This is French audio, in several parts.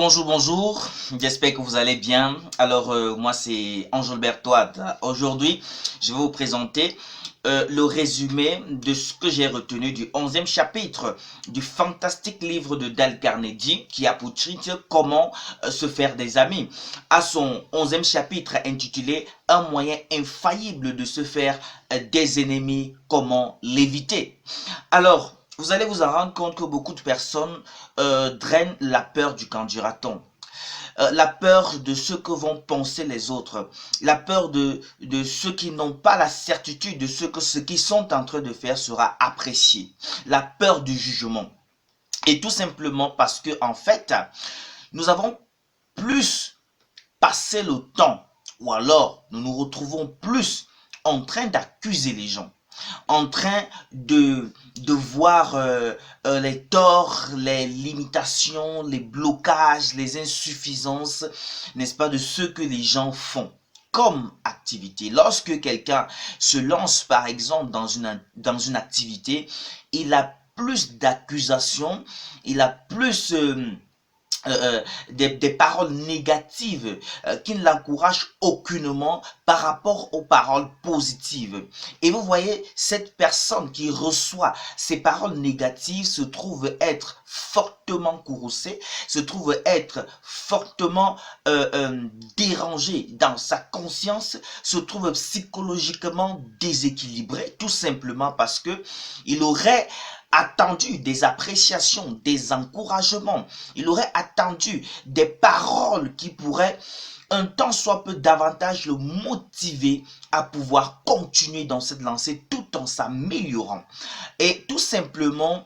Bonjour, bonjour, j'espère que vous allez bien. Moi c'est Angelbert Toad. Aujourd'hui, je vais vous présenter le résumé de ce que j'ai retenu du 11e chapitre du fantastique livre de Dale Carnegie qui a pour titre Comment se faire des amis. À son 11e chapitre intitulé Un moyen infaillible de se faire des ennemis, comment l'éviter. Vous allez vous en rendre compte que beaucoup de personnes drainent la peur du qu'en dira-t-on, la peur de ce que vont penser les autres, la peur de ceux qui n'ont pas la certitude de ce qu'ils sont en train de faire sera apprécié, la peur du jugement. Et tout simplement parce que, en fait, nous avons plus passé le temps, ou alors nous nous retrouvons plus en train d'accuser les gens, en train de voir les torts, les limitations, les blocages, les insuffisances, n'est-ce pas, de ce que les gens font comme activité. Lorsque quelqu'un se lance, par exemple, dans une activité, il a plus d'accusations, il a plus des paroles négatives qui ne l'encouragent aucunement par rapport aux paroles positives. Et vous voyez, cette personne qui reçoit ces paroles négatives se trouve être fortement courroucée, se trouve être fortement dérangée dans sa conscience, se trouve psychologiquement déséquilibré, tout simplement parce que il aurait attendu des appréciations, des encouragements. Il aurait attendu des paroles qui pourraient un tant soit peu davantage le motiver à pouvoir continuer dans cette lancée tout en s'améliorant. Et tout simplement,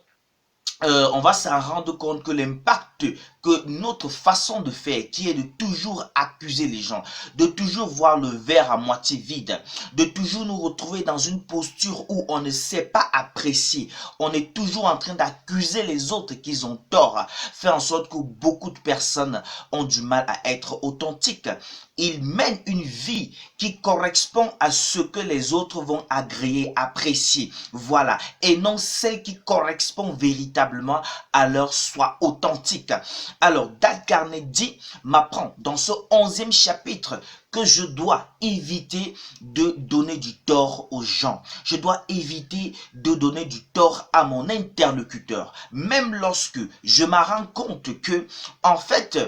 on va s'en rendre compte que l'impact que notre façon de faire, qui est de toujours accuser les gens, de toujours voir le verre à moitié vide, de toujours nous retrouver dans une posture où on ne sait pas apprécier, on est toujours en train d'accuser les autres qu'ils ont tort, fait en sorte que beaucoup de personnes ont du mal à être authentiques. Ils mènent une vie qui correspond à ce que les autres vont agréer, apprécier, voilà, et non celle qui correspond véritablement à leur soi authentique. Alors, Dale Carnegie m'apprend dans ce 11e chapitre que je dois éviter de donner du tort aux gens. Je dois éviter de donner du tort à mon interlocuteur. Même lorsque je me rends compte que, en fait,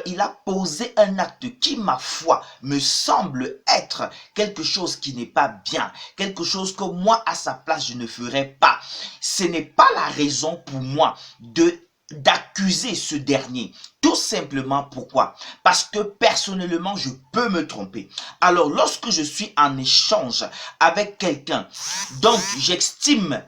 il a posé un acte qui, ma foi, me semble être quelque chose qui n'est pas bien, quelque chose que moi, à sa place, je ne ferais pas. Ce n'est pas la raison pour moi d'accuser ce dernier. Tout simplement pourquoi? Parce que personnellement, je peux me tromper. Alors, lorsque je suis en échange avec quelqu'un, donc j'estime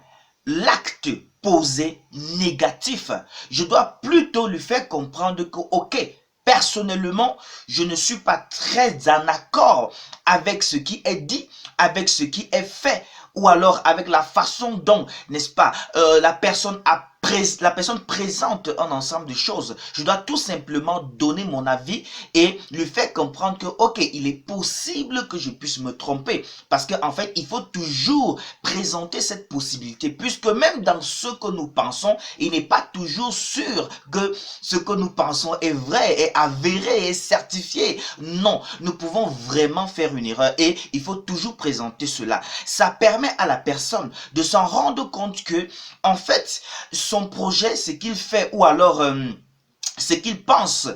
l'acte posé négatif, je dois plutôt lui faire comprendre que, ok, personnellement, je ne suis pas très en accord avec ce qui est dit, avec ce qui est fait, ou alors avec la façon dont, n'est-ce pas, la personne présente un ensemble de choses. Je dois tout simplement donner mon avis et lui faire comprendre que, ok, il est possible que je puisse me tromper. Parce qu'en fait, il faut toujours présenter cette possibilité. Puisque même dans ce que nous pensons, il n'est pas toujours sûr que ce que nous pensons est vrai, est avéré, est certifié. Non, nous pouvons vraiment faire une erreur et il faut toujours présenter cela. Ça permet à la personne de s'en rendre compte que, en fait, son projet, ce qu'il fait ou alors ce qu'il pense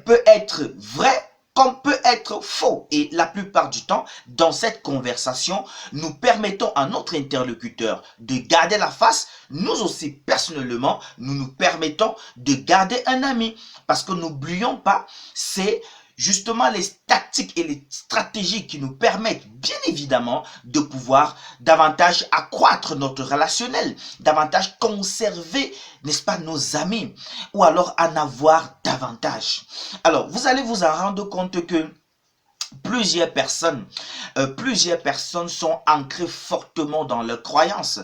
peut être vrai comme peut être faux. Et la plupart du temps, dans cette conversation, nous permettons à notre interlocuteur de garder la face. Nous aussi, personnellement, nous nous permettons de garder un ami. Parce que n'oublions pas, c'est justement les tactiques et les stratégies qui nous permettent bien évidemment de pouvoir davantage accroître notre relationnel, davantage conserver, n'est-ce pas, nos amis, ou alors en avoir davantage. Alors, vous allez vous en rendre compte que Plusieurs personnes sont ancrées fortement dans leurs croyances.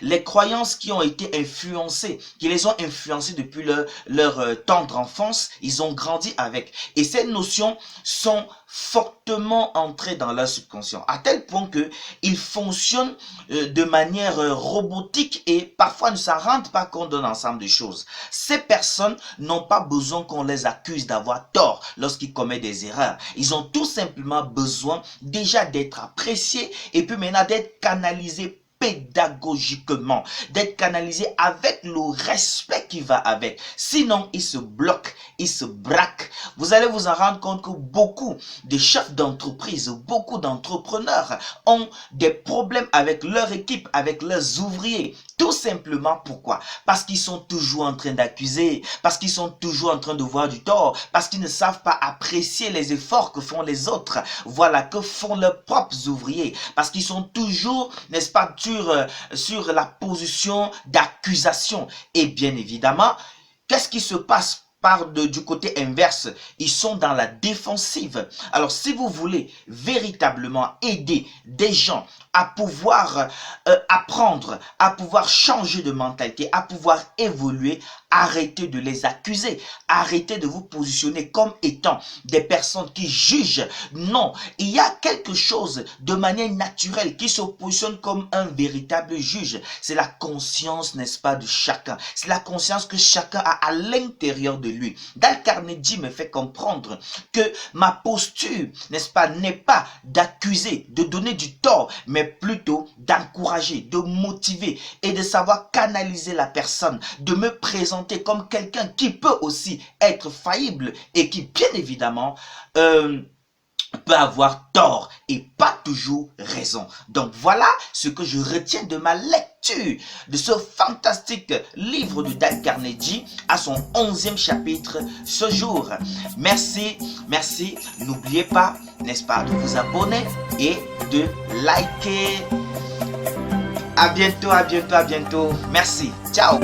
Les croyances qui ont été influencées, qui les ont influencées depuis leur tendre enfance, ils ont grandi avec. Et ces notions sont fortement entrées dans leur subconscient, à tel point que ils fonctionnent de manière robotique et parfois ne s'en rendent pas compte d'un ensemble de choses. Ces personnes n'ont pas besoin qu'on les accuse d'avoir tort lorsqu'ils commettent des erreurs. Ils ont tout simplement besoin déjà d'être appréciés et puis maintenant d'être canalisés pédagogiquement, d'être canalisés avec le respect qui va avec. Sinon, ils se bloquent, ils se braquent. Vous allez vous en rendre compte que beaucoup de chefs d'entreprise, beaucoup d'entrepreneurs ont des problèmes avec leur équipe, avec leurs ouvriers. Tout simplement pourquoi? Parce qu'ils sont toujours en train d'accuser, parce qu'ils sont toujours en train de voir du tort, parce qu'ils ne savent pas apprécier les efforts que font les autres. Voilà, que font leurs propres ouvriers, parce qu'ils sont toujours, n'est-ce pas, sur la position d'accusation. Et bien évidemment, qu'est-ce qui se passe du côté inverse? Ils sont dans la défensive. Alors, si vous voulez véritablement aider des gens à pouvoir apprendre, à pouvoir changer de mentalité, à pouvoir évoluer, arrêtez de les accuser. Arrêtez de vous positionner comme étant des personnes qui jugent. Non, il y a quelque chose de manière naturelle qui se positionne comme un véritable juge. C'est la conscience, n'est-ce pas, de chacun. C'est la conscience que chacun a à l'intérieur de lui. Dale Carnegie me fait comprendre que ma posture, n'est-ce pas, n'est pas d'accuser, de donner du tort, mais plutôt d'encourager, de motiver et de savoir canaliser la personne, de me présenter comme quelqu'un qui peut aussi être faillible et qui, bien évidemment, peut avoir tort et pas toujours raison. Donc voilà ce que je retiens de ma lecture de ce fantastique livre de Dale Carnegie à son 11e chapitre ce jour. Merci, merci. N'oubliez pas, n'est-ce pas, de vous abonner et de liker. À bientôt, à bientôt, à bientôt. Merci. Ciao.